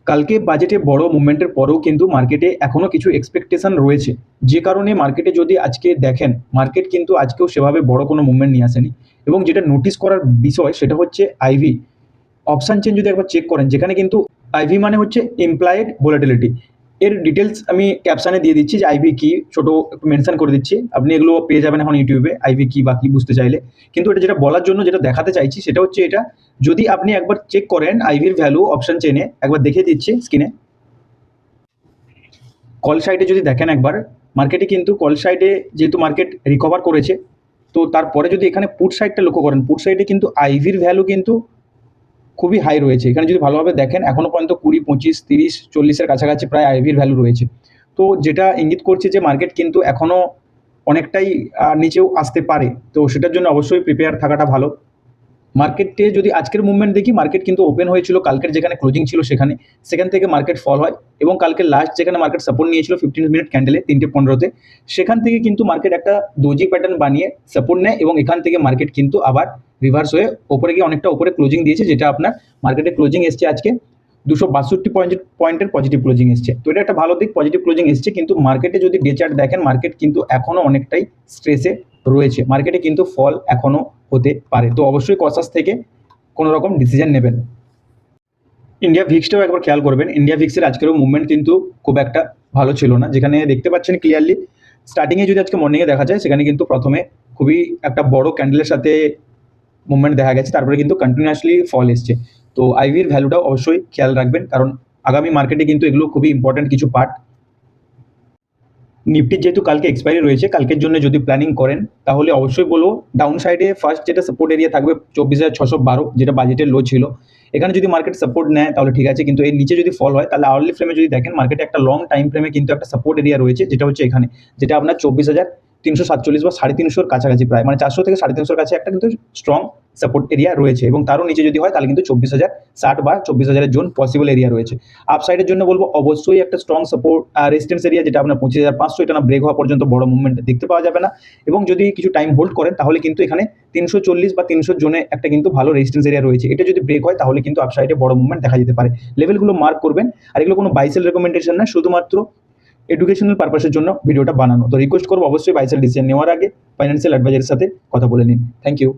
কালকে বাজেটে বড় মুভমেন্টের পরেও কিন্তু মার্কেটে এখনো কিছু এক্সপেকটেশন রয়েছে, যে কারণে মার্কেটে যদি আজকে দেখেন মার্কেট কিন্তু আজকেও সেভাবে বড় কোনো মুভমেন্ট নিয়ে আসেনি। এবং যেটা নোটিস করার বিষয় সেটা হচ্ছে আইভি অপশান চেন যদি একবার চেক করেন, যেখানে কিন্তু আইভি মানে হচ্ছে ইমপ্লয়েড ভোলাটিলিটি। এর ডিটেলস আমি ক্যাপশানে দিয়ে দিচ্ছি যে আইভি কি, ছোটো একটু মেনশন করে দিচ্ছি, আপনি এগুলো পেয়ে যাবেন এখন ইউটিউবে আইভি কি বা কি বুঝতে চাইলে। কিন্তু এটা যেটা বলার জন্য যেটা দেখাতে চাইছি সেটা হচ্ছে এটা, যদি আপনি একবার চেক করেন আইভির ভ্যালু অপশান চেনে, একবার দেখিয়ে দিচ্ছি স্ক্রিনে। কল সাইডে যদি দেখেন একবার, মার্কেটে কিন্তু কল সাইডে যেহেতু মার্কেট রিকভার করেছে, তো তারপরে যদি এখানে পুট সাইডটা লক্ষ্য করেন, পুট সাইডে কিন্তু আইভির ভ্যালু কিন্তু খুবই হাই রয়েছে। এখানে যদি ভালোভাবে দেখেন এখনও পর্যন্ত 20, 25, 30, 40-এর কাছাকাছি প্রায় আইভির ভ্যালু রয়েছে। তো যেটা ইঙ্গিত করছে যে মার্কেট কিন্তু এখনও অনেকটাই নিচেও আসতে পারে, তো সেটার জন্য অবশ্যই প্রিপেয়ার থাকাটা ভালো। মার্কেটে যদি আজকের মুভমেন্ট দেখি, মার্কেট কিন্তু ওপেন হয়েছিল কালকের যেখানে ক্লোজিং ছিল সেখান থেকে মার্কেট ফল হয়, এবং কালকে লাস্ট যেখানে মার্কেট সাপোর্ট নিয়েছিল 15 মিনিট ক্যান্ডেলে 3:15-তে, সেখান থেকে কিন্তু মার্কেট একটা ডোজি প্যাটার্ন বানিয়ে সাপোর্ট নেয়, এবং এখান থেকে মার্কেট কিন্তু আবার রিভার্স হয়ে ওপরে গিয়ে অনেকটা ওপরে ক্লোজিং দিয়েছে, যেটা আপনার মার্কেটে ক্লোজিং এসছে আজকে 262 পয়েন্টের পজিটিভ ক্লোজিং এসছে। তো এটা একটা ভালো দিক, পজিটিভ ক্লোজিং এসছে। কিন্তু মার্কেটে যদি ডে চার্ট দেখেন, মার্কেট কিন্তু এখনও অনেকটাই স্ট্রেসে রয়েছে, মার্কেটে কিন্তু ফল এখনও হতে পারে। তো অবশ্যই কসাস থেকে কোনো রকম ডিসিশন নেবেন। ইন্ডিয়া ভিক্সটাও একবার খেয়াল করবেন, ইন্ডিয়া ভিক্সের আজকেরও মুভমেন্ট কিন্তু খুব একটা ভালো ছিল না, যেখানে দেখতে পাচ্ছেন ক্লিয়ারলি স্টার্টিংয়ে যদি আজকে মর্নিংয়ে দেখা যায়, সেখানে কিন্তু প্রথমে খুবই একটা বড় ক্যান্ডেলের সাথে মুভমেন্ট দেখা গেছে, তারপরে কিন্তু কন্টিনিউয়াসলি ফল এসছে। তো আইভির ভ্যালুটাও অবশ্যই খেয়াল রাখবেন, কারণ আগামী মার্কেটে কিন্তু এগুলো খুবই ইম্পর্টেন্ট কিছু পার্ট। নিফটির যেহেতু কালকে এক্সপায়ারি রয়েছে, কালকের জন্য যদি প্ল্যানিং করেন তাহলে অবশ্যই বলবো ডাউন সাইডে ফার্স্ট যেটা সাপোর্ট এরিয়া থাকবে 24,612, যেটা বাজেটের লো ছিল। এখানে যদি মার্কেট সাপোর্ট নেয় তাহলে ঠিক আছে, কিন্তু এর নিচে যদি ফল হয় তাহলে আওয়ারলি ফ্রেমে যদি দেখেন, মার্কেটে একটা লং টাইম ফ্রেমে কিন্তু একটা সাপোর্ট এরিয়া রয়েছে, যেটা হচ্ছে এখানে, যেটা আপনার 24,347 বা 350-র কাছাকাছি, প্রায় মানে 400 থেকে 350-র কাছে একটা কিন্তু স্ট্রং সাপোর্ট এরিয়া রয়েছে, এবং তারও নিচে যদি হয় তাহলে কিন্তু 24,060 বা 24,000-এর জোন পসিবল এরিয়া রয়েছে। আপ সাইডের জন্য বলবো অবশ্যই একটা স্ট্রং সাপোর্ট রেজিস্ট্যান্স এরিয়া, যেটা আপনার 25,500, এটা না ব্রেক হওয়া পর্যন্ত বড় মুভমেন্ট দেখতে পাওয়া যাবে না। এবং যদি কিছু টাইম হোল্ড করেন তাহলে কিন্তু এখানে 340 বা 300 জোনে একটা কিন্তু ভালো রেজিস্ট্যান্স এরিয়া রয়েছে, এটা যদি ব্রেক হয় তাহলে কিন্তু আপ সাইডে বড় মুভমেন্ট দেখা যেতে পারে। লেভেলগুলো মার্ক করবেন। আর এগুলো কোনো বাইসেল রেকমেন্ডেশন না, শুধুমাত্র এডুকেশনাল পারপাসের জন্য ভিডিওটা বানানো। তো রিকোয়েস্ট করবো অবশ্যই বাইসেল ডিসিশন নেওয়ার আগে ফাইন্যান্সিয়াল অ্যাডভাইজারের সাথে কথা বলে নিন। Thank you.